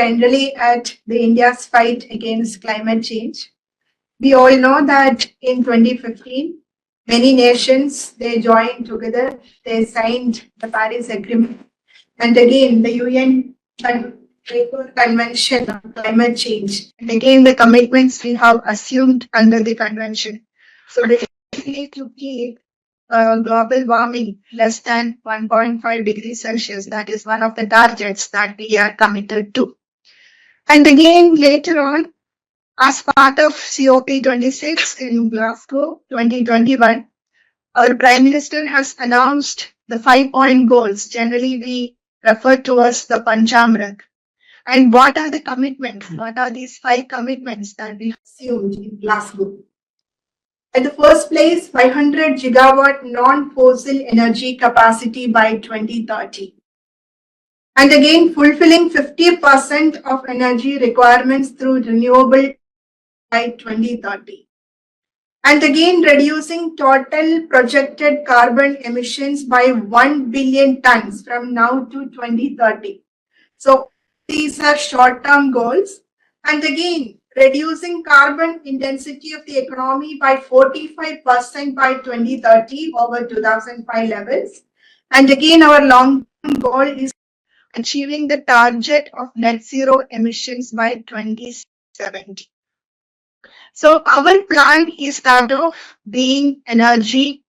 generally at the India's fight against climate change. We all know that in 2015, many nations, they joined together, they signed the Paris Agreement. And again, the UN Convention on Climate Change. And again, the commitments we have assumed under the convention. So basically to keep global warming less than 1.5 degrees Celsius, that is one of the targets that we are committed to. And again, later on, as part of COP26 in Glasgow 2021, our Prime Minister has announced the 5-point goals. Generally, we refer to as the Panchamrit. And what are the commitments? What are these 5 commitments that we assumed in Glasgow? At the first place, 500 gigawatt non-fossil energy capacity by 2030. And again, fulfilling 50% of energy requirements through renewable by 2030. And again, reducing total projected carbon emissions by 1 billion tons from now to 2030. So these are short-term goals. And again, reducing carbon intensity of the economy by 45% by 2030 over 2005 levels. And again, our long-term goal is achieving the target of net zero emissions by 2070. So our plan is that of being energy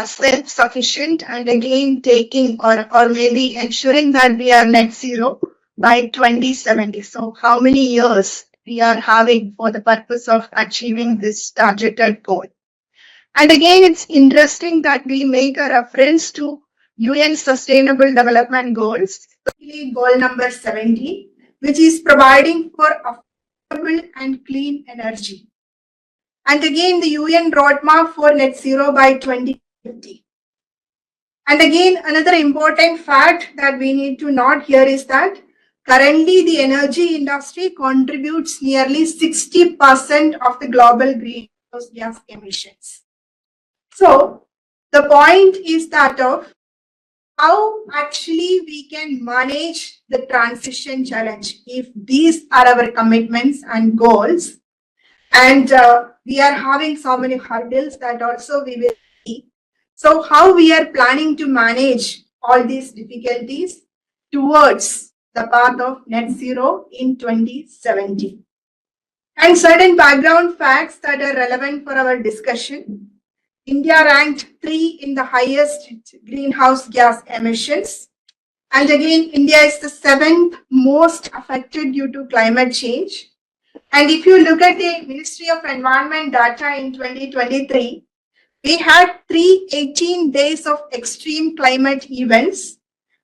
self-sufficient and again taking or maybe ensuring that we are net zero by 2070. So how many years we are having for the purpose of achieving this targeted goal. And again, it's interesting that we make a reference to UN Sustainable Development Goals, particularly goal number 70, which is providing for affordable and clean energy. And again, the UN roadmap for net zero by 2050. And again, another important fact that we need to note here is that currently the energy industry contributes nearly 60% of the global greenhouse gas emissions. So the point is that of how actually we can manage the transition challenge if these are our commitments and goals. And we are having so many hurdles that also we will see. So how we are planning to manage all these difficulties towards the path of net zero in 2070. And certain background facts that are relevant for our discussion. India ranked 3 in the highest greenhouse gas emissions. And again, India is the 7th most affected due to climate change. And if you look at the Ministry of Environment data in 2023, we had 318 days of extreme climate events.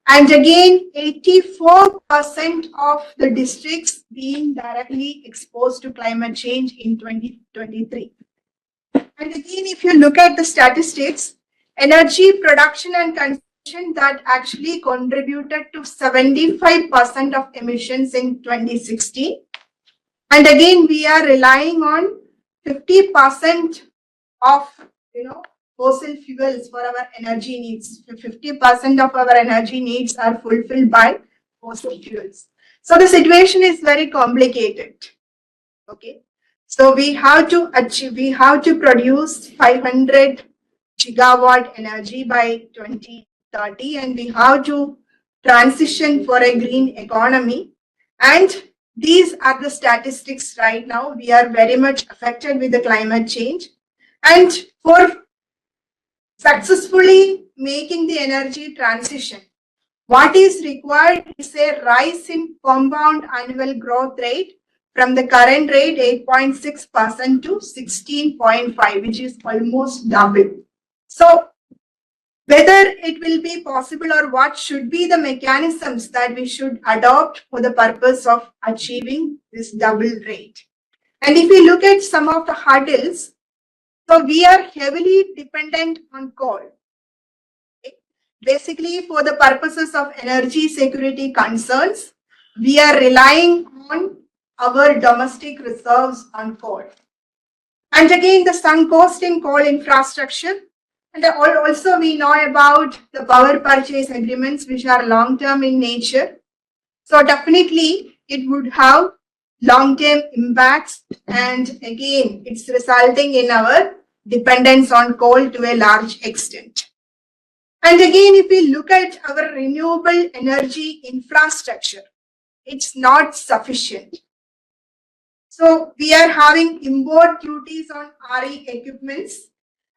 And again, 84% of the districts being directly exposed to climate change in 2023. And again, if you look at the statistics, energy production and consumption that actually contributed to 75% of emissions in 2016. And again, we are relying on 50% of, fossil fuels for our energy needs. 50% of our energy needs are fulfilled by fossil fuels. So the situation is very complicated. Okay. So we have to produce 500 gigawatt energy by 2030, and we have to transition for a green economy. And these are the statistics right now. We are very much affected with the climate change. And for successfully making the energy transition, what is required is a rise in compound annual growth rate from the current rate 8.6% to 16.5%, which is almost double. So whether it will be possible or what should be the mechanisms that we should adopt for the purpose of achieving this double rate. And if we look at some of the hurdles, so we are heavily dependent on coal. Okay. Basically, for the purposes of energy security concerns, we are relying on our domestic reserves on coal. And again, the sunk cost in coal infrastructure. And also we know about the power purchase agreements, which are long-term in nature. So definitely, it would have long-term impacts, and again, it's resulting in our dependence on coal to a large extent. And again, if we look at our renewable energy infrastructure, it's not sufficient. So we are having import duties on RE equipments,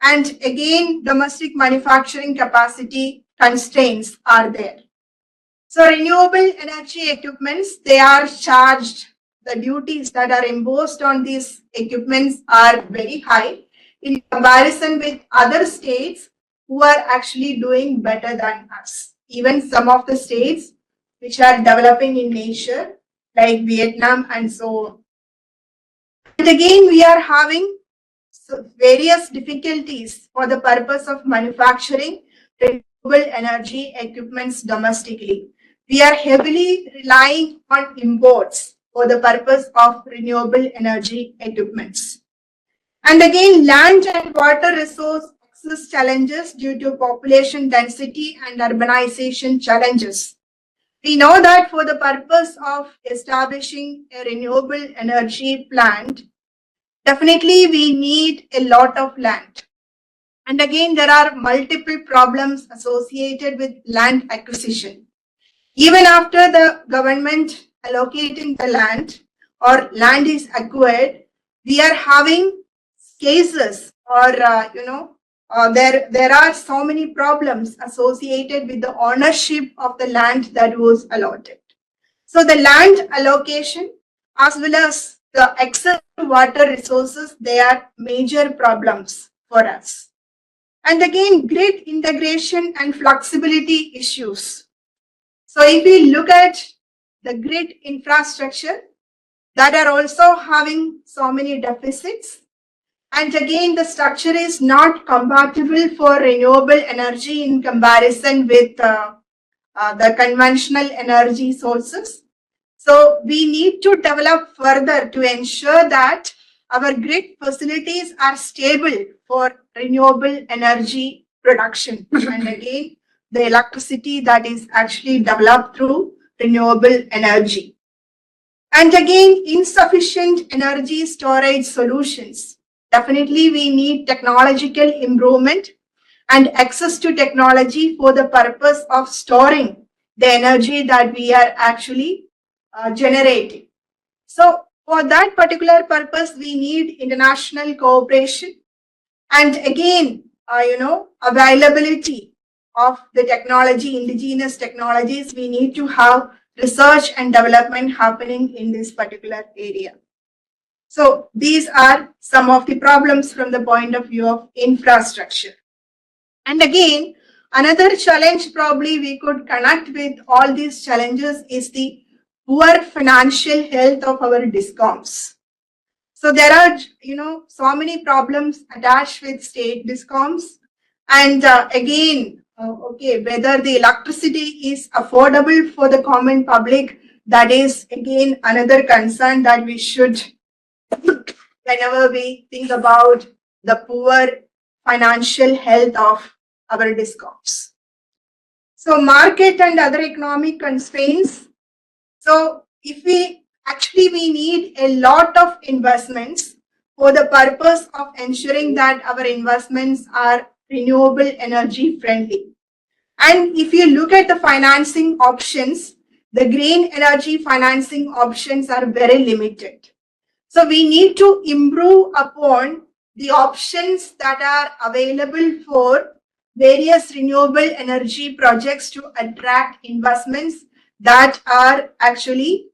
and again, domestic manufacturing capacity constraints are there. So renewable energy equipments, they are charged, the duties that are imposed on these equipments are very high in comparison with other states who are actually doing better than us. Even some of the states which are developing in nature, like Vietnam and so on. And again, we are having various difficulties for the purpose of manufacturing renewable energy equipments domestically. We are heavily relying on imports for the purpose of renewable energy equipments. And again, land and water resource access challenges due to population density and urbanization challenges. We know that for the purpose of establishing a renewable energy plant, definitely we need a lot of land. And again, there are multiple problems associated with land acquisition. Even after the government allocating the land or land is acquired, we are having cases or, there are so many problems associated with the ownership of the land that was allotted. So the land allocation as well as the excess water resources, they are major problems for us. And again, grid integration and flexibility issues. So if we look at the grid infrastructure, that are also having so many deficits. And again, the structure is not compatible for renewable energy in comparison with the conventional energy sources. So we need to develop further to ensure that our grid facilities are stable for renewable energy production. And again, the electricity that is actually developed through renewable energy. And again, insufficient energy storage solutions. Definitely, we need technological improvement and access to technology for the purpose of storing the energy that we are actually generating. So for that particular purpose, we need international cooperation and again, availability of the technology, indigenous technologies. We need to have research and development happening in this particular area. So these are some of the problems from the point of view of infrastructure. And again, another challenge probably we could connect with all these challenges is the poor financial health of our discoms. So there are, so many problems attached with state discoms. And again, whether the electricity is affordable for the common public, that is again another concern that we should, whenever we think about the poor financial health of our discoms. So market and other economic constraints. So if we need a lot of investments for the purpose of ensuring that our investments are renewable energy friendly. And if you look at the financing options, the green energy financing options are very limited. So we need to improve upon the options that are available for various renewable energy projects to attract investments that are actually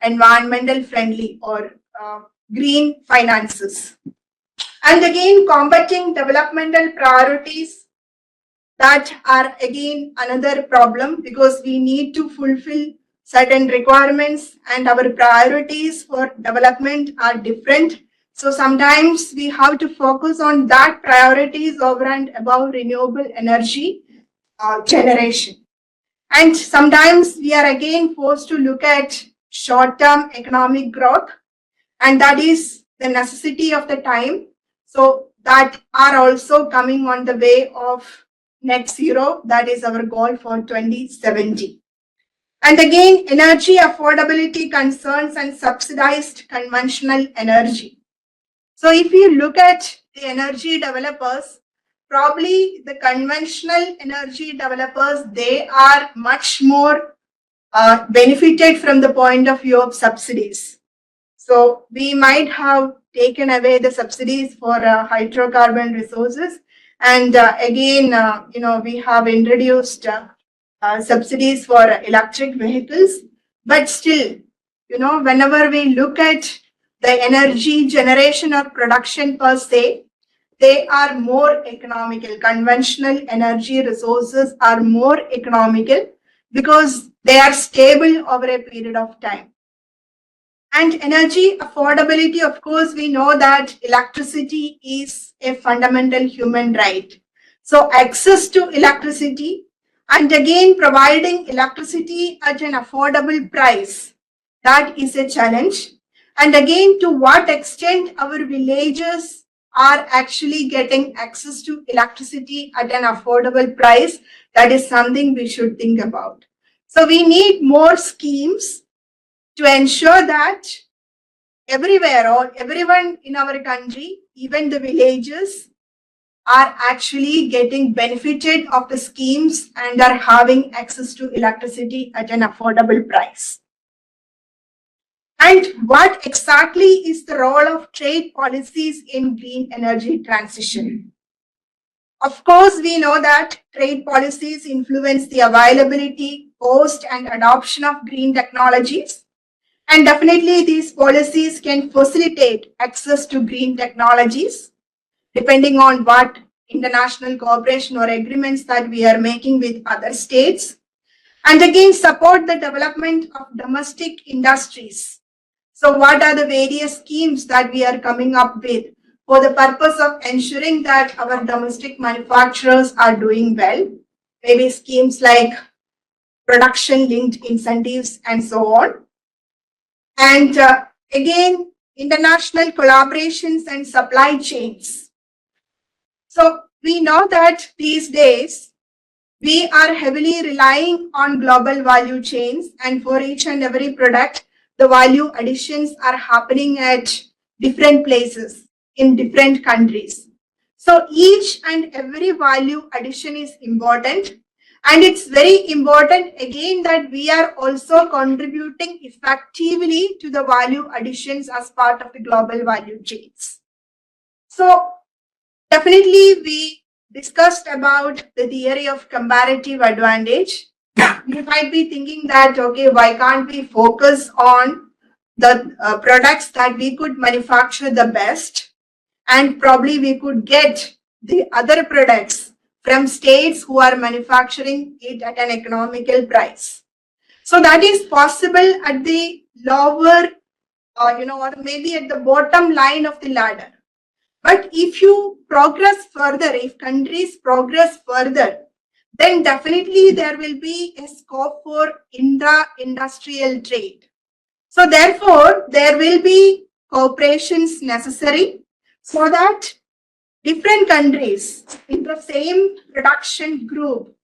environmental friendly or green finances. And again, combating developmental priorities, that are again another problem because we need to fulfill certain requirements and our priorities for development are different. So sometimes we have to focus on that priorities over and above renewable energy generation. And sometimes we are again forced to look at short-term economic growth, and that is the necessity of the time. So that are also coming on the way of net zero. That is our goal for 2070. And again, energy affordability concerns and subsidized conventional energy. So if you look at the energy developers, probably the conventional energy developers, they are much more benefited from the point of view of subsidies. So we might have taken away the subsidies for hydrocarbon resources. And again, we have introduced subsidies for electric vehicles. But still, whenever we look at the energy generation or production per se, they are more economical. Conventional energy resources are more economical because they are stable over a period of time. And energy affordability, of course, we know that electricity is a fundamental human right. So access to electricity and again providing electricity at an affordable price, that is a challenge. And again, to what extent our villages are actually getting access to electricity at an affordable price, that is something we should think about. So we need more schemes to ensure that everywhere or everyone in our country, even the villages, are actually getting benefited of the schemes and are having access to electricity at an affordable price. And what exactly is the role of trade policies in green energy transition? Of course, we know that trade policies influence the availability, cost, and adoption of green technologies. And definitely these policies can facilitate access to green technologies depending on what international cooperation or agreements that we are making with other states. And again, support the development of domestic industries. So what are the various schemes that we are coming up with for the purpose of ensuring that our domestic manufacturers are doing well? Maybe schemes like production linked incentives and so on. And again, international collaborations and supply chains. So we know that these days we are heavily relying on global value chains, and for each and every product, the value additions are happening at different places in different countries. So each and every value addition is important. And it's very important again that we are also contributing effectively to the value additions as part of the global value chains. So definitely we discussed about the theory of comparative advantage. You might be thinking that, okay, why can't we focus on the products that we could manufacture the best, and probably we could get the other products from states who are manufacturing it at an economical price. So that is possible at the lower, or maybe at the bottom line of the ladder. But if you progress further, if countries progress further, then definitely there will be a scope for intra-industrial trade. So therefore, there will be cooperations necessary so that different countries in the same production group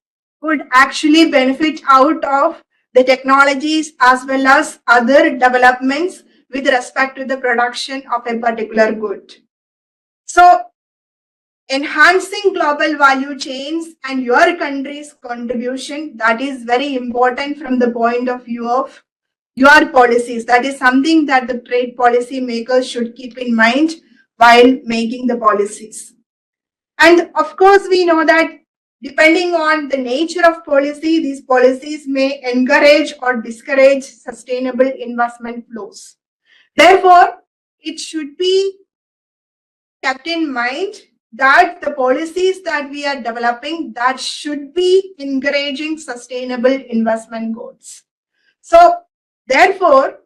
would actually benefit out of the technologies as well as other developments with respect to the production of a particular good. So enhancing global value chains and your country's contribution, that is very important from the point of view of your policies. That is something that the trade policy makers should keep in mind while making the policies. And of course, we know that depending on the nature of policy, these policies may encourage or discourage sustainable investment flows. Therefore, it should be kept in mind that the policies that we are developing, that should be encouraging sustainable investment goals. So therefore,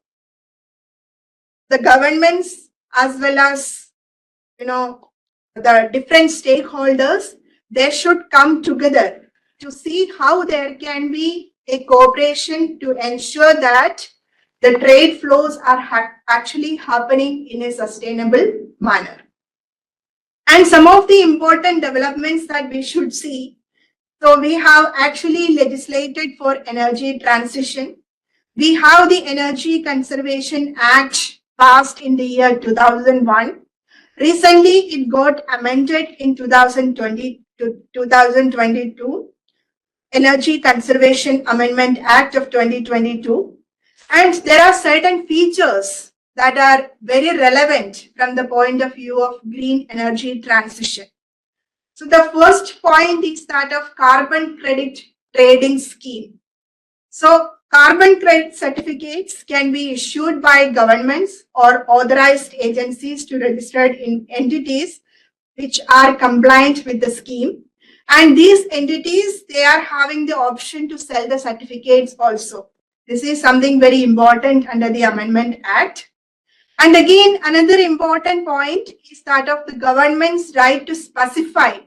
the governments as well as the different stakeholders, they should come together to see how there can be a cooperation to ensure that the trade flows are actually happening in a sustainable manner. And some of the important developments that we should see. So we have actually legislated for energy transition. We have the Energy Conservation Act passed in the year 2001. Recently, it got amended in 2020 to 2022, Energy Conservation Amendment Act of 2022. And there are certain features that are very relevant from the point of view of green energy transition. So the first point is that of carbon credit trading scheme. So carbon credit certificates can be issued by governments or authorized agencies to registered entities which are compliant with the scheme. And these entities, they are having the option to sell the certificates also. This is something very important under the Amendment Act. And again, another important point is that of the government's right to specify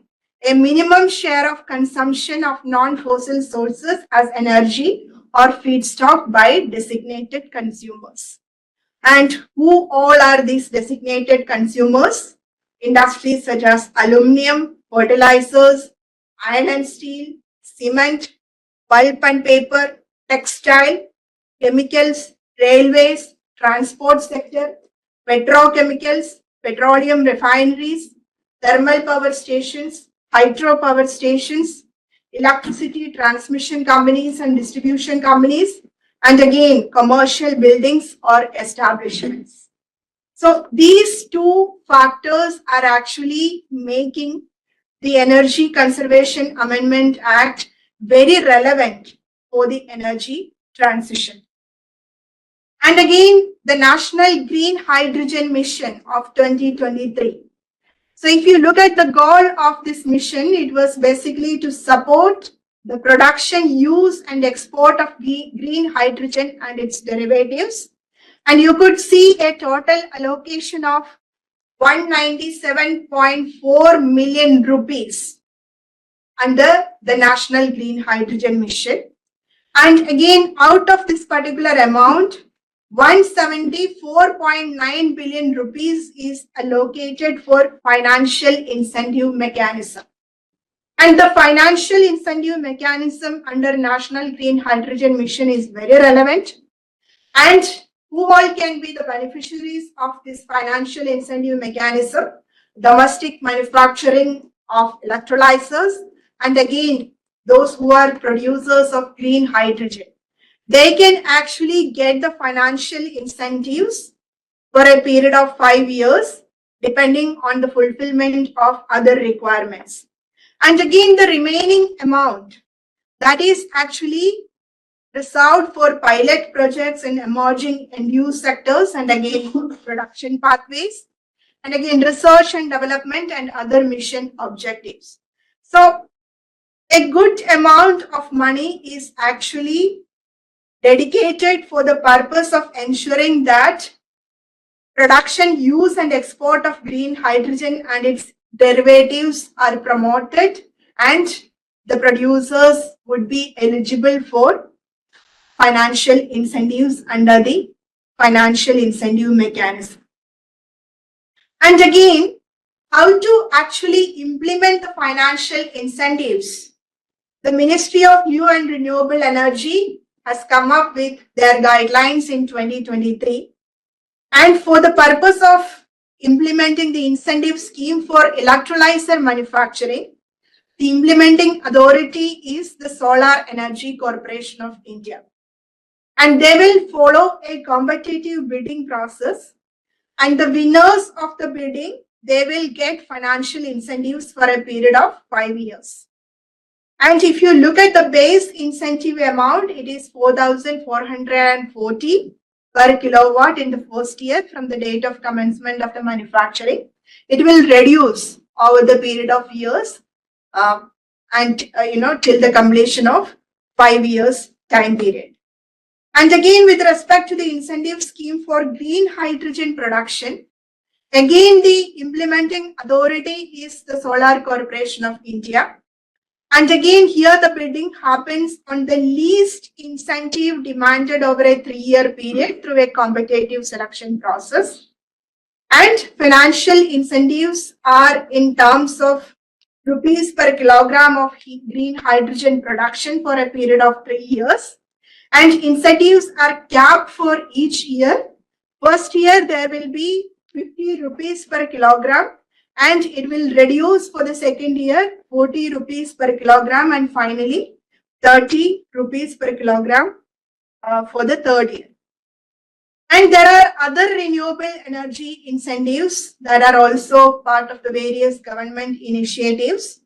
a minimum share of consumption of non-fossil sources as energy or feedstock by designated consumers. And who all are these designated consumers? Industries such as aluminum, fertilizers, iron and steel, cement, pulp and paper, textile, chemicals, railways, transport sector, petrochemicals, petroleum refineries, thermal power stations, hydropower stations, electricity transmission companies and distribution companies, and again, commercial buildings or establishments. So these two factors are actually making the Energy Conservation Amendment Act very relevant for the energy transition. And again, the National Green Hydrogen Mission of 2023. So if you look at the goal of this mission, it was basically to support the production, use and export of green hydrogen and its derivatives. And you could see a total allocation of 197.4 million rupees under the National Green Hydrogen Mission. And again, out of this particular amount, 174.9 billion rupees is allocated for financial incentive mechanism. And the financial incentive mechanism under National Green Hydrogen Mission is very relevant. And who all can be the beneficiaries of this financial incentive mechanism? Domestic manufacturing of electrolyzers, and again, those who are producers of green hydrogen. They can actually get the financial incentives for a period of 5 years, depending on the fulfillment of other requirements. And again, the remaining amount, that is actually reserved for pilot projects in emerging end-use sectors, and again, production pathways, and again, research and development and other mission objectives. So, a good amount of money is actually dedicated for the purpose of ensuring that production, use and export of green hydrogen and its derivatives are promoted, and the producers would be eligible for financial incentives under the financial incentive mechanism. And again, how to actually implement the financial incentives? The Ministry of New and Renewable Energy has come up with their guidelines in 2023. And for the purpose of implementing the incentive scheme for electrolyzer manufacturing, the implementing authority is the Solar Energy Corporation of India. And they will follow a competitive bidding process. And the winners of the bidding, they will get financial incentives for a period of 5 years. And if you look at the base incentive amount, it is 4,440 per kilowatt in the first year from the date of commencement of the manufacturing. It will reduce over the period of years till the completion of 5 years time period. And again, with respect to the incentive scheme for green hydrogen production, again, the implementing authority is the Solar Corporation of India. And again, here the bidding happens on the least incentive demanded over a 3-year period through a competitive selection process. And financial incentives are in terms of rupees per kilogram of green hydrogen production for a period of 3 years. And incentives are capped for each year. First year there will be 50 rupees per kilogram, and it will reduce for the second year 40 rupees per kilogram, and finally 30 rupees per kilogram for the third year. And there are other renewable energy incentives that are also part of the various government initiatives.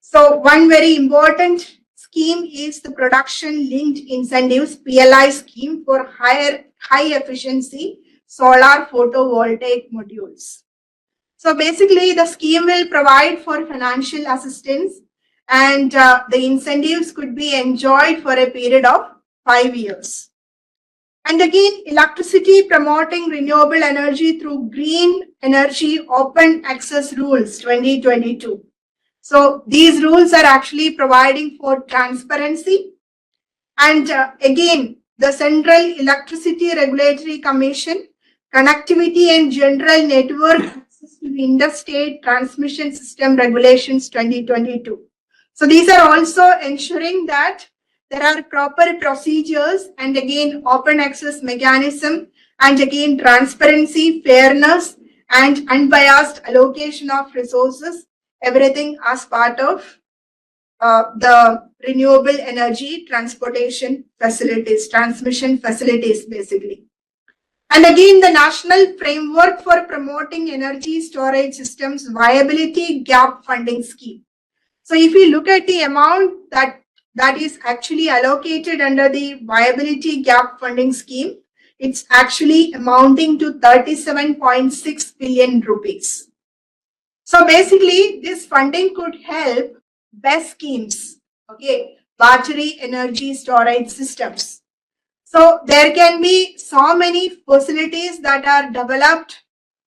So one very important scheme is the production linked incentives PLI scheme for high efficiency solar photovoltaic modules. So basically the scheme will provide for financial assistance, and the incentives could be enjoyed for a period of 5 years. And again, electricity promoting renewable energy through green energy open access rules 2022. So these rules are actually providing for transparency. And again, the Central Electricity Regulatory Commission, connectivity and general network access to the interstate transmission system regulations 2022. So these are also ensuring that there are proper procedures, and again open access mechanism, and again transparency, fairness, and unbiased allocation of resources, everything as part of the renewable energy transportation facilities, transmission facilities basically. And again, the National Framework for Promoting Energy Storage Systems Viability Gap Funding Scheme. So if you look at the amount that is actually allocated under the Viability Gap Funding Scheme, it's actually amounting to 37.6 billion rupees. So basically, this funding could help BESS schemes, okay, battery energy storage systems. So there can be so many facilities that are developed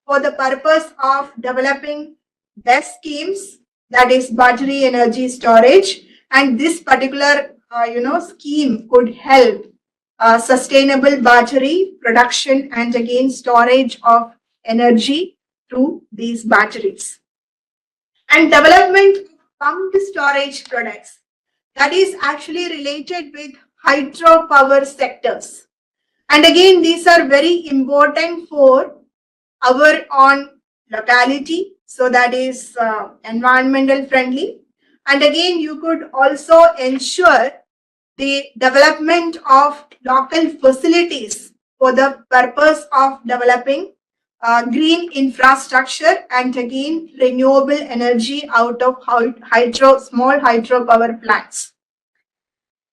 for the purpose of developing BESS schemes, that is battery energy storage, and this particular scheme could help sustainable battery production and again storage of energy through these batteries. And development of pumped storage products, that is actually related with hydropower sectors. And again, these are very important for our own locality, so that is environmental friendly. And again, you could also ensure the development of local facilities for the purpose of developing green infrastructure and again renewable energy out of small hydropower plants.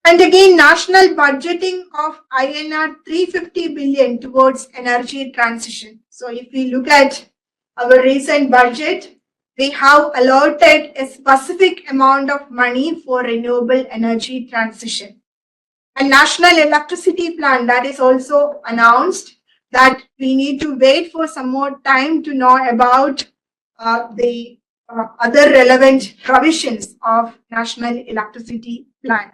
And again, national budgeting of INR 350 billion towards energy transition. So if we look at our recent budget, we have allotted a specific amount of money for renewable energy transition. And National Electricity Plan, that is also announced, that we need to wait for some more time to know about the other relevant provisions of National Electricity Plan.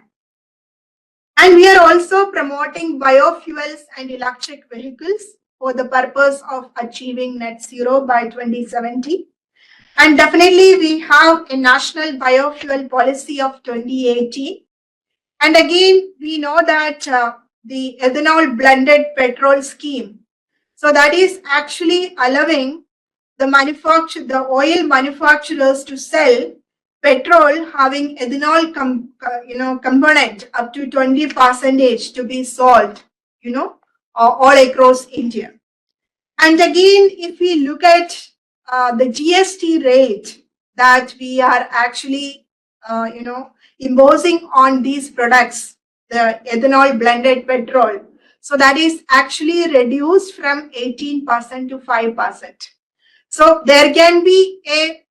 And we are also promoting biofuels and electric vehicles for the purpose of achieving net zero by 2070. And definitely we have a national biofuel policy of 2018. And again, we know that the ethanol blended petrol scheme, so that is actually allowing the oil manufacturers to sell petrol having ethanol component up to 20% to be sold, all across India. And again, if we look at the GST rate that we are actually, imposing on these products, the ethanol blended petrol, so that is actually reduced from 18% to 5%. So there can be a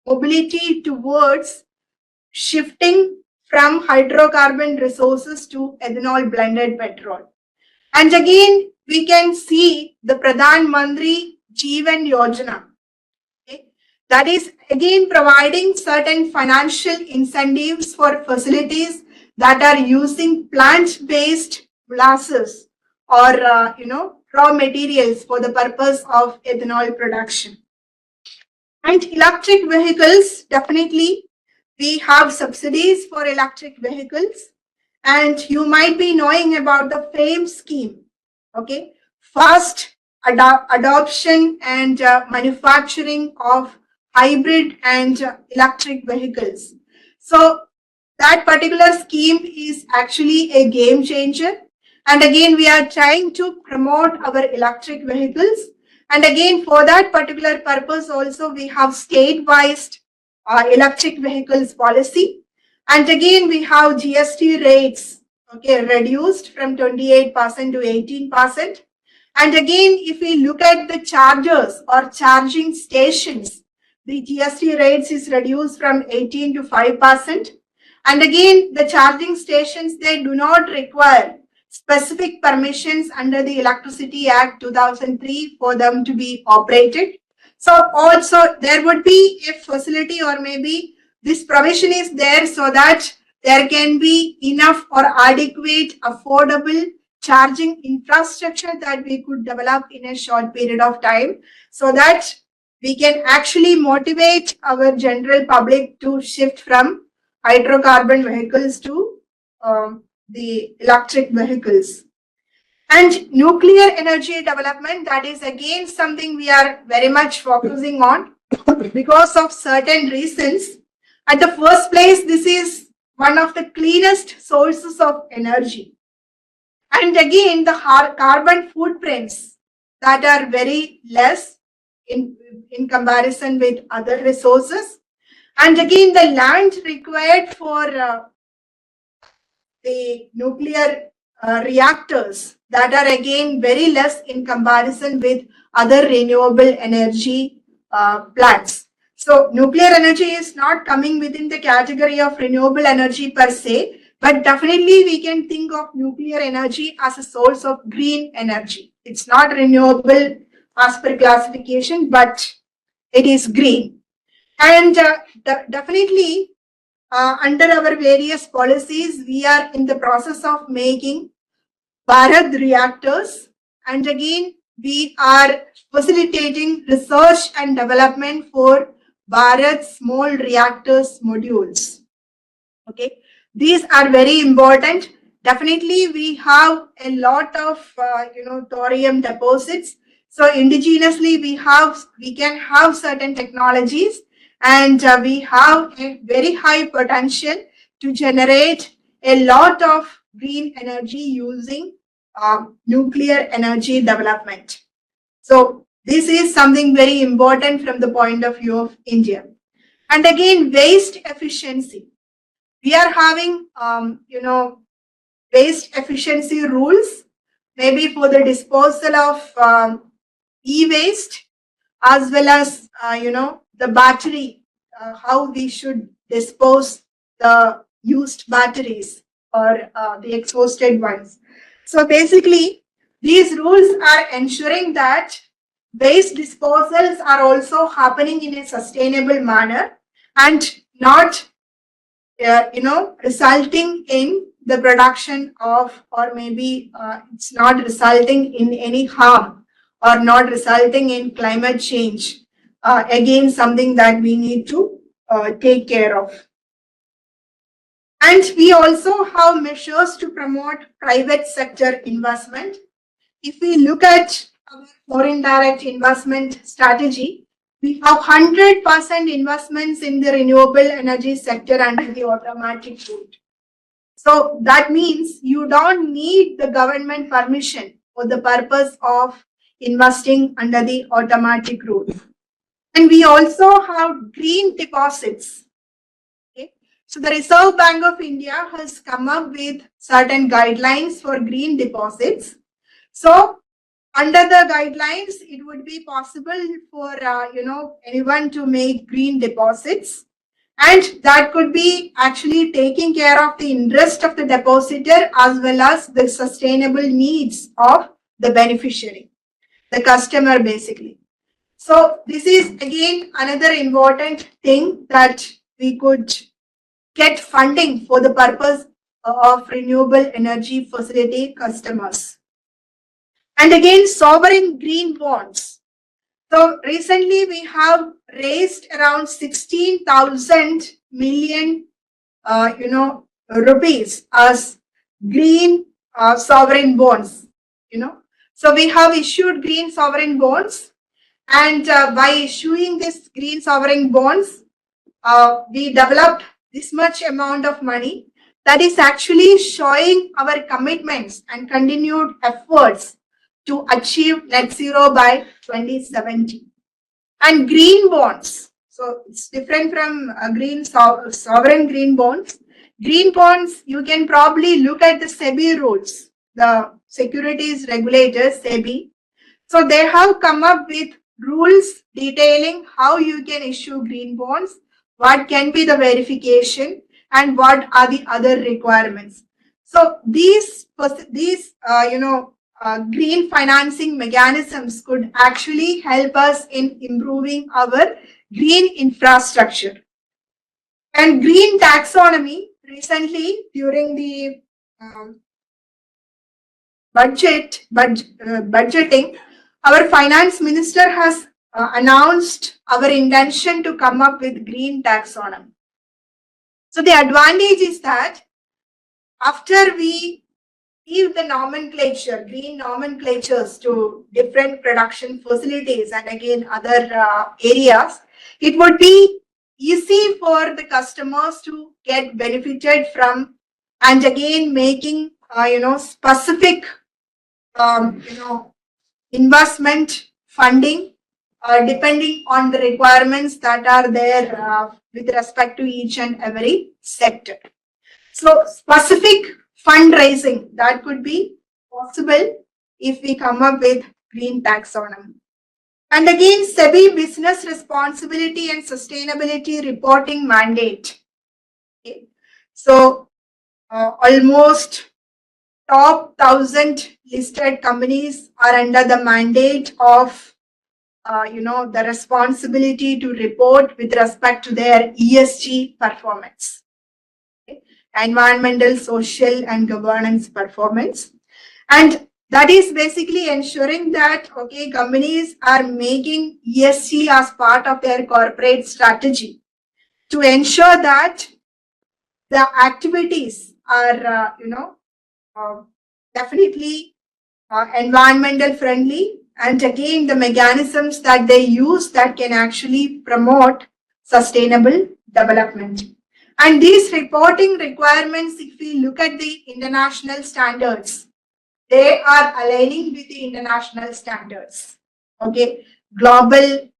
mobility towards shifting from hydrocarbon resources to ethanol blended petrol. And again, we can see the Pradhan Mantri GIAN Yojana. Okay? That is again providing certain financial incentives for facilities that are using plant-based molasses or raw materials for the purpose of ethanol production. And electric vehicles, definitely we have subsidies for electric vehicles. And you might be knowing about the FAME scheme. Okay, fast adoption and manufacturing of hybrid and electric vehicles. So that particular scheme is actually a game changer. And again, we are trying to promote our electric vehicles. And again, for that particular purpose, also we have state-wise electric vehicles policy. And again, we have GST rates, okay, reduced from 28% to 18%. And again, if we look at the chargers or charging stations, the GST rates is reduced from 18 to 5%. And again, the charging stations, they do not require specific permissions under the Electricity Act 2003 for them to be operated. So also there would be a facility, or maybe this provision is there so that there can be enough or adequate, affordable charging infrastructure that we could develop in a short period of time, so that we can actually motivate our general public to shift from hydrocarbon vehicles to the electric vehicles. And nuclear energy development, that is again something we are very much focusing on because of certain reasons. At the first place, this is one of the cleanest sources of energy. And again, the carbon footprints that are very less in comparison with other resources. And again, the land required for the nuclear reactors, that are again very less in comparison with other renewable energy plants. So nuclear energy is not coming within the category of renewable energy per se, but definitely we can think of nuclear energy as a source of green energy. It's not renewable as per classification, but it is green. And definitely under our various policies, we are in the process of making Bharat reactors. And again, we are facilitating research and development for Bharat small reactors modules. Okay, these are very important. Definitely, we have a lot of thorium deposits. So indigenously, we can have certain technologies, and we have a very high potential to generate a lot of green energy using nuclear energy development. So this is something very important from the point of view of India. And again, waste efficiency. We are having, waste efficiency rules, maybe for the disposal of e-waste, as well as, the battery, how we should dispose the used batteries or the exhausted ones. So basically, these rules are ensuring that waste disposals are also happening in a sustainable manner and not resulting in the production of, or maybe it's not resulting in any harm or not resulting in climate change. Again, something that we need to take care of. And we also have measures to promote private sector investment. If we look at our foreign direct investment strategy, we have 100% investments in the renewable energy sector under the automatic route. So that means you don't need the government permission for the purpose of investing under the automatic route. And we also have green deposits. Okay. So the Reserve Bank of India has come up with certain guidelines for green deposits. So under the guidelines, it would be possible for anyone to make green deposits, and that could be actually taking care of the interest of the depositor as well as the sustainable needs of the beneficiary, the customer basically. So this is again another important thing, that we could get funding for the purpose of renewable energy facility customers. And again, sovereign green bonds. So recently we have raised around 16,000 million, rupees as green sovereign bonds, So we have issued green sovereign bonds, and by issuing this green sovereign bonds, we developed this much amount of money that is actually showing our commitments and continued efforts to achieve net zero by 2070. And green bonds. So it's different from sovereign green bonds. Green bonds, you can probably look at the SEBI rules, the securities regulators, SEBI. So they have come up with rules detailing how you can issue green bonds, what can be the verification, and what are the other requirements. So these green financing mechanisms could actually help us in improving our green infrastructure. And green taxonomy, recently during the budgeting, our finance minister has announced our intention to come up with green taxonomy. So the advantage is that after we give the nomenclature, green nomenclatures to different production facilities and again other areas, it would be easy for the customers to get benefited from, and again making specific investment funding depending on the requirements that are there with respect to each and every sector. So specific fundraising that could be possible if we come up with green taxonomy. And again, SEBI business responsibility and sustainability reporting mandate. Okay. So almost top 1,000 listed companies are under the mandate of the responsibility to report with respect to their ESG performance. Environmental, social, and governance performance. And that is basically ensuring that, companies are making ESG as part of their corporate strategy to ensure that the activities are, definitely environmental friendly. And again, the mechanisms that they use that can actually promote sustainable development. And these reporting requirements, if we look at the international standards, they are aligning with the international standards. Okay, global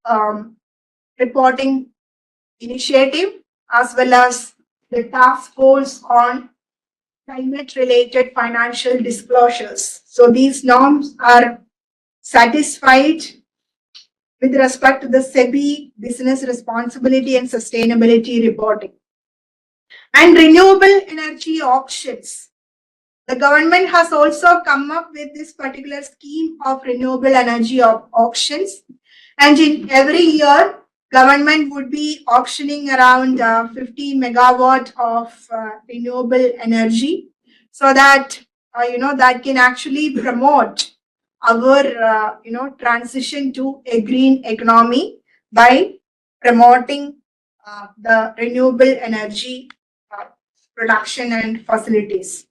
reporting initiative as well as the task force on climate related financial disclosures. So these norms are satisfied with respect to the SEBI business responsibility and sustainability reporting. And renewable energy auctions. The government has also come up with this particular scheme of renewable energy auctions. And in every year, government would be auctioning around 50 megawatt of renewable energy, so that, that can actually promote our, transition to a green economy by promoting the renewable energy production and facilities.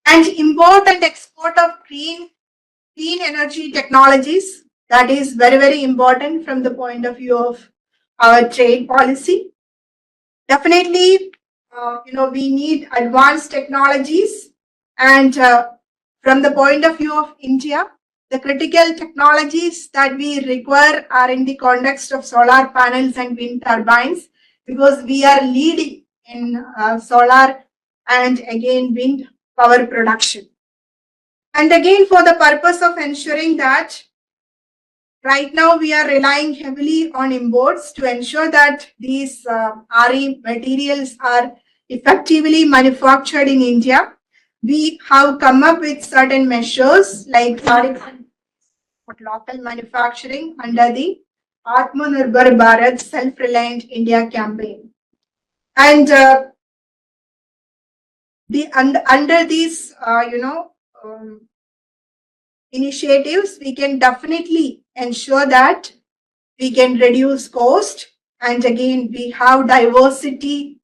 And import and export of clean energy technologies, that is very, very important from the point of view of our trade policy. Definitely, we need advanced technologies, and from the point of view of India, the critical technologies that we require are in the context of solar panels and wind turbines, because we are leading in solar and again wind power production. And again, for the purpose of ensuring that right now we are relying heavily on imports to ensure that these RE materials are effectively manufactured in India, we have come up with certain measures like local manufacturing under the Atmanirbhar Bharat Self-Reliant India campaign. And under these, initiatives, we can definitely ensure that we can reduce cost. And again, we have diversity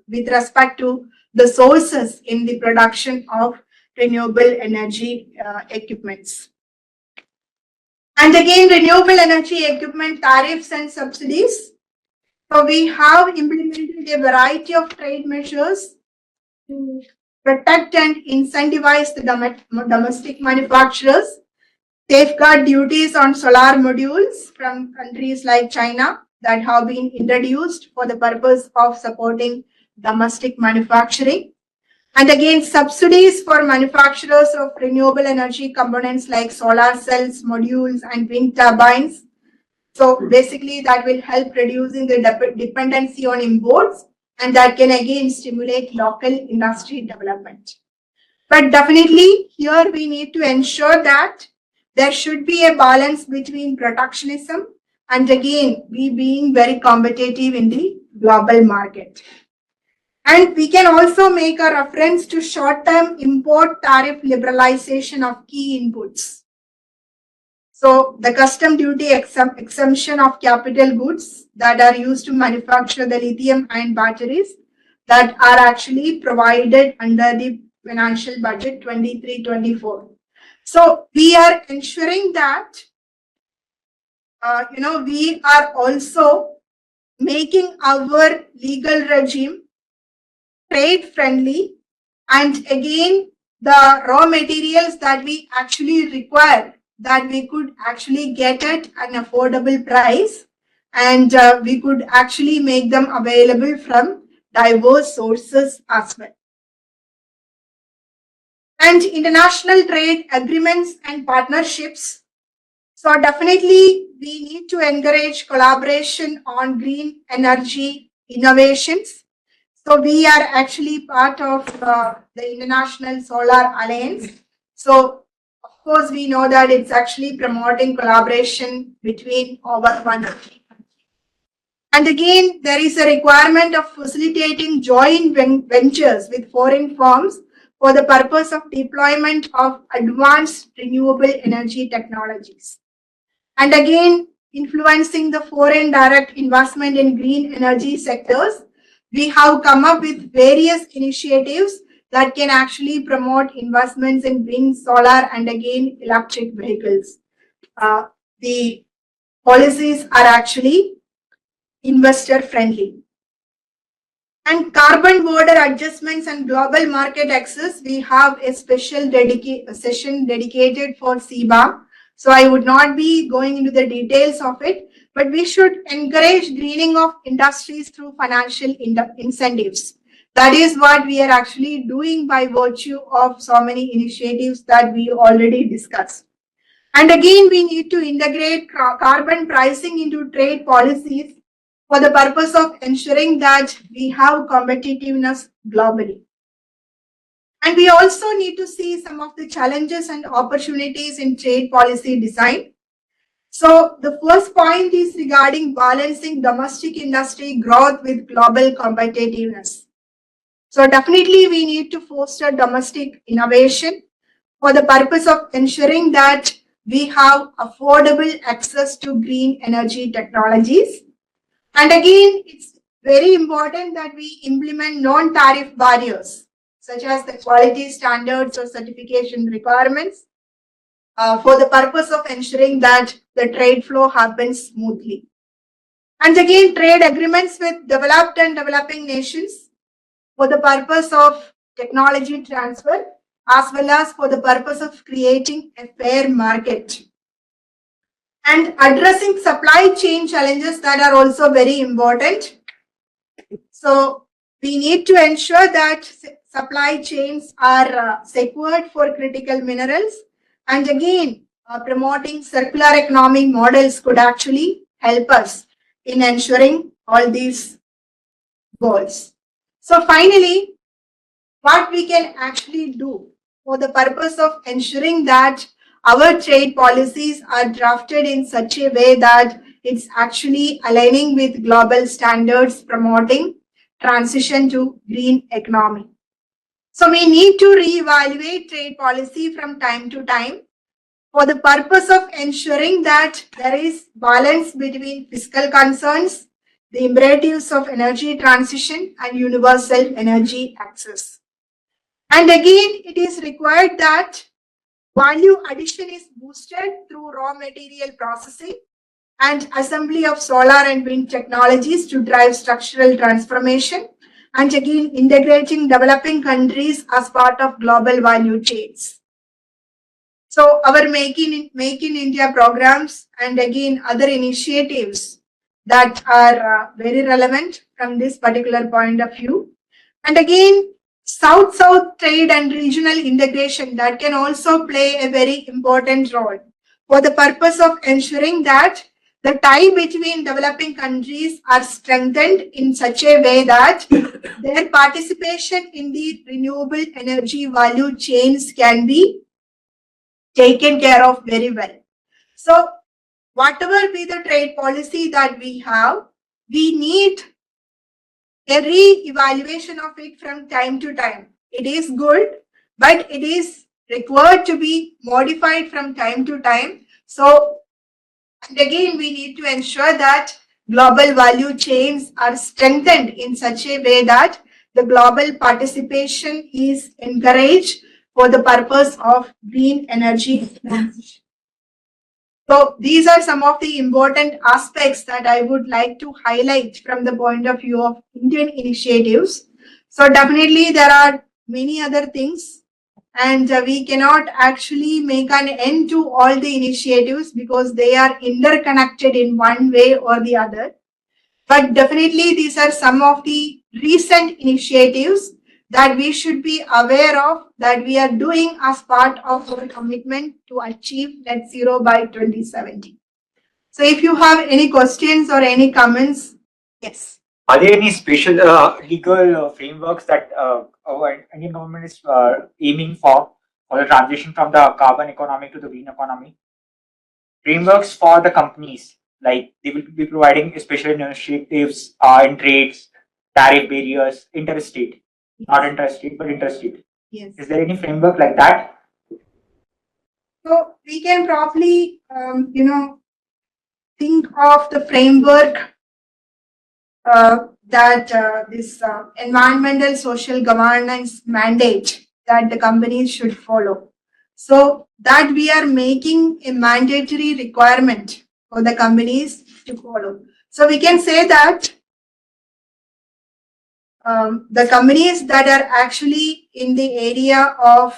with respect to the sources in the production of renewable energy equipments. And again, renewable energy equipment tariffs and subsidies. So we have implemented a variety of trade measures to protect and incentivize the domestic manufacturers, safeguard duties on solar modules from countries like China that have been introduced for the purpose of supporting domestic manufacturing. And again, subsidies for manufacturers of renewable energy components like solar cells, modules, and wind turbines. So basically, that will help reducing the dependency on imports, and that can again stimulate local industry development. But definitely, here we need to ensure that there should be a balance between protectionism and again, we being very competitive in the global market. And we can also make a reference to short-term import tariff liberalization of key inputs. So the custom duty exemption of capital goods that are used to manufacture the lithium-ion batteries that are actually provided under the financial budget 23-24. So we are ensuring that, we are also making our legal regime trade friendly, and again the raw materials that we actually require that we could actually get at an affordable price, and we could actually make them available from diverse sources as well. And international trade agreements and partnerships. So definitely we need to encourage collaboration on green energy innovations. So we are actually part of the International Solar Alliance. So of course we know that it's actually promoting collaboration between over 150 countries. And again, there is a requirement of facilitating joint ventures with foreign firms for the purpose of deployment of advanced renewable energy technologies. And again, influencing the foreign direct investment in green energy sectors, we have come up with various initiatives that can actually promote investments in wind, solar, and again, electric vehicles. The policies are actually investor friendly. And carbon border adjustments and global market access, we have a special session dedicated for CBAM. So I would not be going into the details of it, but we should encourage greening of industries through financial incentives. That is what we are actually doing by virtue of so many initiatives that we already discussed. And again, we need to integrate carbon pricing into trade policies for the purpose of ensuring that we have competitiveness globally. And we also need to see some of the challenges and opportunities in trade policy design. So the first point is regarding balancing domestic industry growth with global competitiveness. So definitely we need to foster domestic innovation for the purpose of ensuring that we have affordable access to green energy technologies. And again, it's very important that we implement non-tariff barriers, such as the quality standards or certification requirements, for the purpose of ensuring that the trade flow happens smoothly. And again, trade agreements with developed and developing nations for the purpose of technology transfer, as well as for the purpose of creating a fair market. And addressing supply chain challenges that are also very important. So we need to ensure that supply chains are secured for critical minerals. And again, promoting circular economic models could actually help us in ensuring all these goals. So finally, what we can actually do for the purpose of ensuring that our trade policies are drafted in such a way that it's actually aligning with global standards, promoting transition to green economy. So we need to reevaluate trade policy from time to time for the purpose of ensuring that there is balance between fiscal concerns, the imperatives of energy transition and universal energy access. And again, it is required that value addition is boosted through raw material processing and assembly of solar and wind technologies to drive structural transformation, and again integrating developing countries as part of global value chains. So our Make in India programs and again other initiatives that are very relevant from this particular point of view. And again, South-South trade and regional integration that can also play a very important role for the purpose of ensuring that the tie between developing countries are strengthened in such a way that their participation in the renewable energy value chains can be taken care of very well. So whatever be the trade policy that we have, we need a re-evaluation of it from time to time. It is good, but it is required to be modified from time to time. So, and again, we need to ensure that global value chains are strengthened in such a way that the global participation is encouraged for the purpose of green energy transition. So these are some of the important aspects that I would like to highlight from the point of view of Indian initiatives. So definitely there are many other things, and we cannot actually make an end to all the initiatives because they are interconnected in one way or the other. But definitely these are some of the recent initiatives that we should be aware of, that we are doing as part of our commitment to achieve net zero by 2070. So if you have any questions or any comments, yes. Are there any special legal frameworks that our Indian government is aiming for the transition from the carbon economy to the green economy? Frameworks for the companies, like they will be providing special initiatives in trades, tariff barriers, interstate, not interstate, but interstate. Yes. Is there any framework like that? So we can probably, think of the framework that this environmental social governance mandate that the companies should follow. So that we are making a mandatory requirement for the companies to follow. So we can say that the companies that are actually in the area of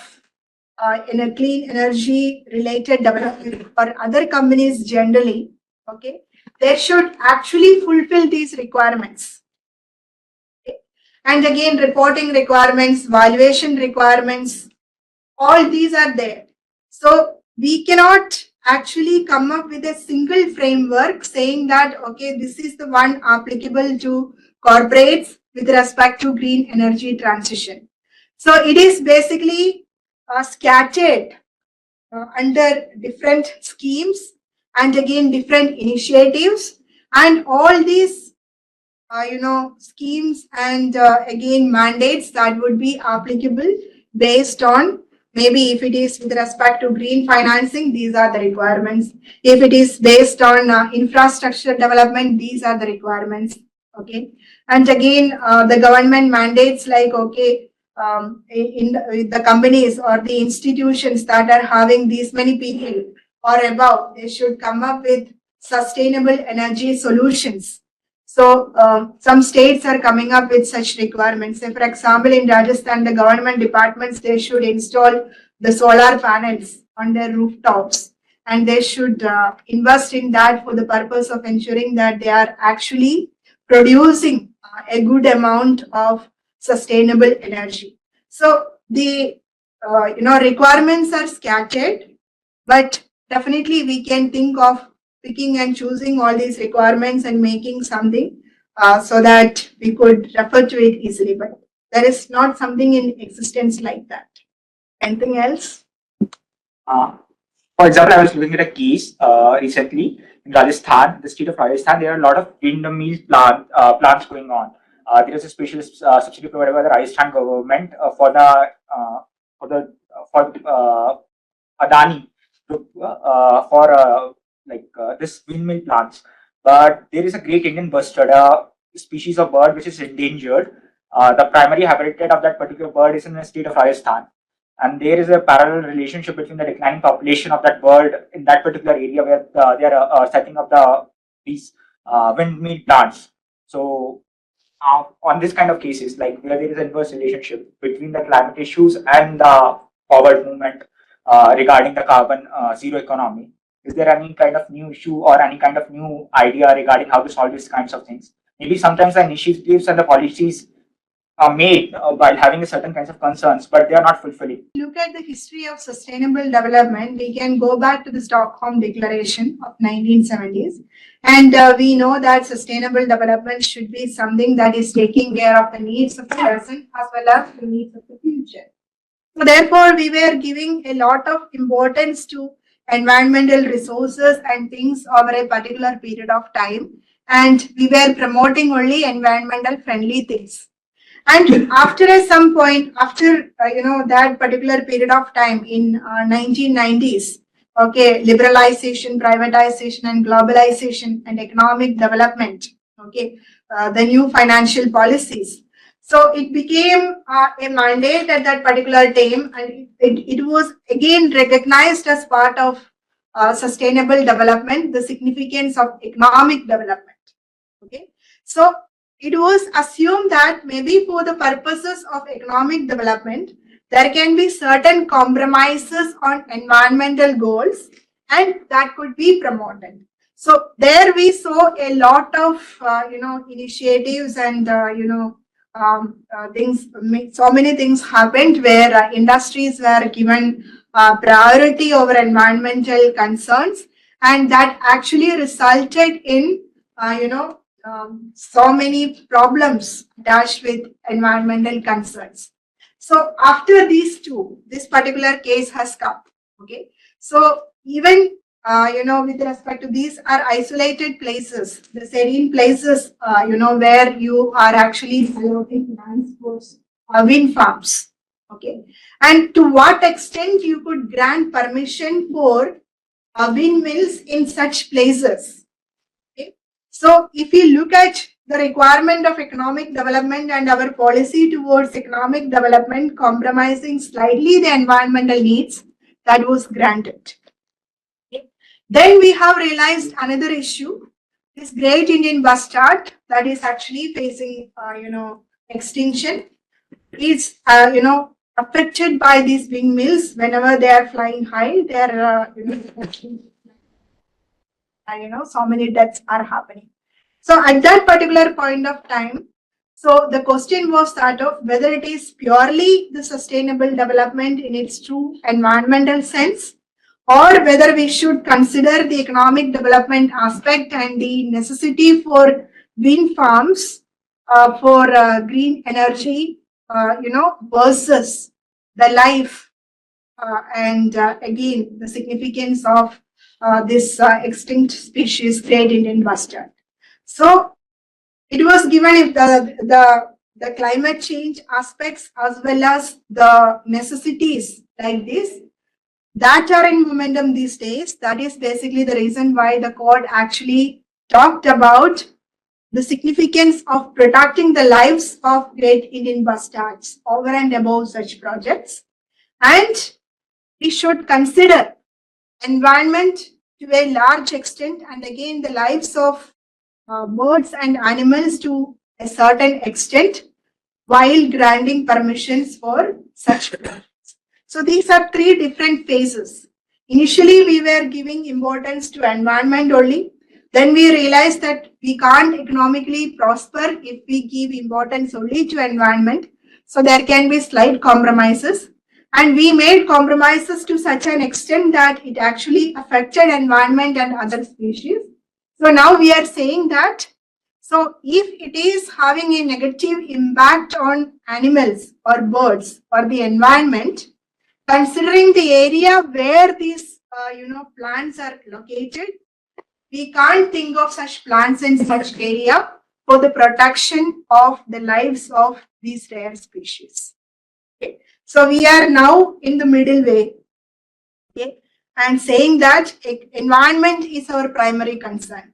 in a clean energy related development or other companies generally, okay, they should actually fulfill these requirements. Okay? And again, reporting requirements, valuation requirements, all these are there. So we cannot actually come up with a single framework saying that, okay, this is the one applicable to corporates with respect to green energy transition. So it is basically scattered under different schemes and again different initiatives, and all these schemes and again mandates that would be applicable based on, maybe if it is with respect to green financing, these are the requirements. If it is based on infrastructure development, these are the requirements. Okay. And again, the government mandates like, okay, in the companies or the institutions that are having these many people or above, they should come up with sustainable energy solutions. So some states are coming up with such requirements. Say, for example, in Rajasthan, the government departments, they should install the solar panels on their rooftops, and they should invest in that for the purpose of ensuring that they are actually producing a good amount of sustainable energy. So the requirements are scattered, but definitely we can think of picking and choosing all these requirements and making something so that we could refer to it easily. But there is not something in existence like that. Anything else? For example, I was looking at a case recently in Rajasthan, the state of Rajasthan. There are a lot of windmill plants going on. There is a special subsidy provided by the Rajasthan government for Adani to, for this windmill plants. but there is a great Indian bustard, a species of bird which is endangered. The primary habitat of that particular bird is in the state of Rajasthan, and there is a parallel relationship between the declining population of that bird in that particular area where they are setting up these windmill plants. So on this kind of cases, like where there is an inverse relationship between the climate issues and the forward movement regarding the carbon zero economy, is there any kind of new issue or any kind of new idea regarding how to solve these kinds of things? Maybe sometimes the initiatives and the policies are made while having a certain kinds of concerns, but they are not fulfilling. Look at the history of sustainable development, we can go back to the Stockholm Declaration of 1970s. And we know that sustainable development should be something that is taking care of the needs of the present as well as the needs of the future. So therefore, we were giving a lot of importance to environmental resources and things over a particular period of time. And we were promoting only environmental friendly things. And after some point, after that particular period of time in 1990s, okay, liberalization, privatization, and globalization and economic development, okay, the new financial policies. So it became a mandate at that particular time, and it was again recognized as part of sustainable development, the significance of economic development. Okay, so it was assumed that maybe for the purposes of economic development, there can be certain compromises on environmental goals, and that could be promoted. So there we saw a lot of initiatives and things. So many things happened where industries were given priority over environmental concerns, and that actually resulted in so many problems attached with environmental concerns. So after these two, this particular case has come. Okay, so even with respect to these are isolated places, the serene places, where you are actually developing lands for wind farms. Okay, and to what extent you could grant permission for windmills in such places. Okay, so if you look at the requirement of economic development and our policy towards economic development compromising slightly the environmental needs, that was granted. Then we have realized another issue, this great Indian bustard that is actually facing, extinction is, affected by these windmills whenever they are flying high. They are, so many deaths are happening. So at that particular point of time, so the question was that of whether it is purely the sustainable development in its true environmental sense, or whether we should consider the economic development aspect and the necessity for wind farms for green energy, versus the life and again the significance of this extinct species, great Indian bustard. So it was given if the climate change aspects as well as the necessities like this that are in momentum these days. That is basically the reason why the court actually talked about the significance of protecting the lives of great Indian bustards over and above such projects. And we should consider environment to a large extent, and again the lives of birds and animals to a certain extent while granting permissions for such projects. So these are three different phases. Initially, we were giving importance to environment only. Then we realized that we can't economically prosper if we give importance only to environment. So there can be slight compromises. And we made compromises to such an extent that it actually affected environment and other species. So now we are saying that, so if it is having a negative impact on animals or birds or the environment, considering the area where these plants are located, we can't think of such plants in such area for the protection of the lives of these rare species. Okay. So we are now in the middle way, okay, and saying that environment is our primary concern.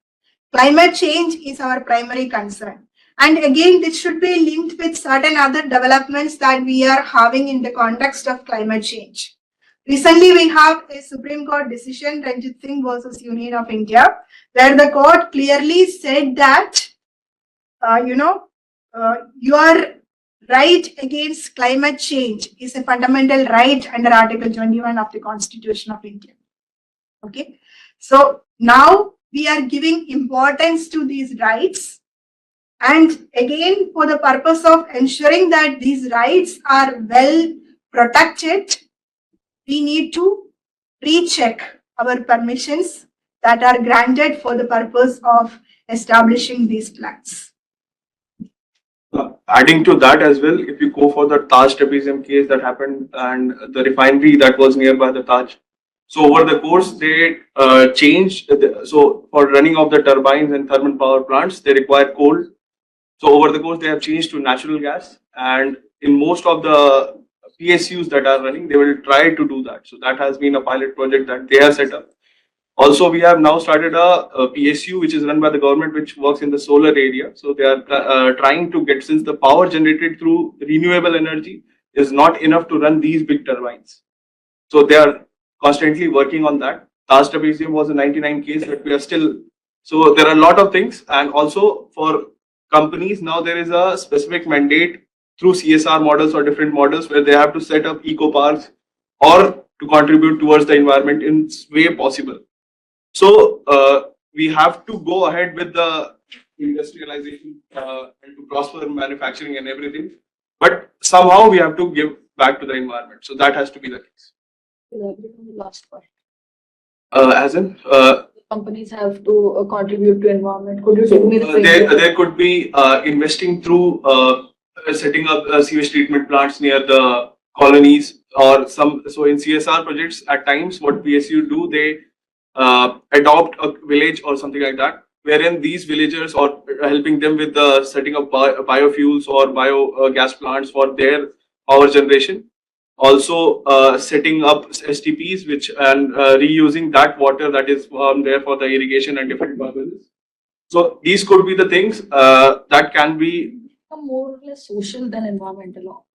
Climate change is our primary concern. And again, this should be linked with certain other developments that we are having in the context of climate change. Recently, we have a Supreme Court decision, Ranjit Singh versus Union of India, where the court clearly said that, your right against climate change is a fundamental right under Article 21 of the Constitution of India. Okay, so now we are giving importance to these rights. And again, for the purpose of ensuring that these rights are well protected, we need to recheck our permissions that are granted for the purpose of establishing these plants. Adding to that as well, if you go for the Taj trapezium case that happened and the refinery that was nearby the Taj. So over the course, they changed. So for running of the turbines and thermal power plants, they require coal. So over the course, they have changed to natural gas. And in most of the PSUs that are running, they will try to do that. So that has been a pilot project that they have set up. Also, we have now started a PSU, which is run by the government, which works in the solar area. So they are trying to get, since the power generated through renewable energy is not enough to run these big turbines. So they are constantly working on that. Taj trapezium was a 99 case, but we are still. So there are a lot of things. And also for companies, now there is a specific mandate through CSR models or different models where they have to set up eco parks or to contribute towards the environment in way possible. So we have to go ahead with the industrialization and to prosper manufacturing and everything. But somehow we have to give back to the environment. So that has to be the case. Last part. As in, Companies have to contribute to environment. Could you tell me the there could be investing through setting up sewage treatment plants near the colonies or some. So in CSR projects, at times what PSU do, they adopt a village or something like that, wherein these villagers or helping them with the setting up biofuels or biogas plants for their power generation. Also setting up STPs, which and reusing that water that is there for the irrigation and different purposes. So these could be the things that can be more or less social than environmental.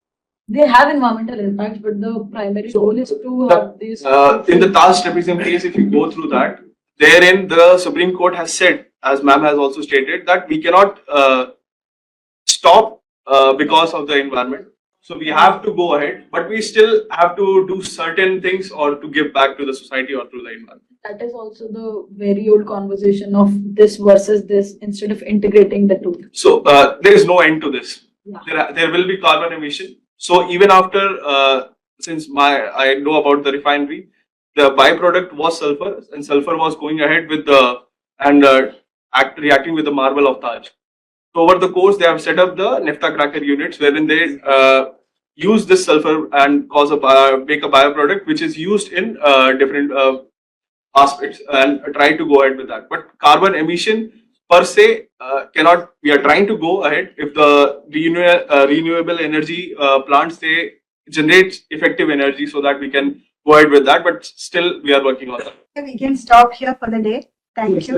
They have environmental impacts, but the primary goal is to have these. In the Taj trapezium case, if you go through that, therein the Supreme Court has said, as ma'am has also stated, that we cannot stop because of the environment. So we have to go ahead, but we still have to do certain things or to give back to the society or to the environment. That is also the very old conversation of this versus this instead of integrating the two. So there is no end to this. Yeah. There will be carbon emission. So even after, since I know about the refinery, the byproduct was sulfur, and sulfur was going ahead with the reacting with the marble of Taj. So over the course, they have set up the naphtha cracker units, wherein they use this sulfur and make a byproduct, which is used in different aspects, and try to go ahead with that. But carbon emission per se cannot. We are trying to go ahead if the renewable energy plants, they generate effective energy, so that we can go ahead with that. But still, we are working on that. We can stop here for the day. Thank you.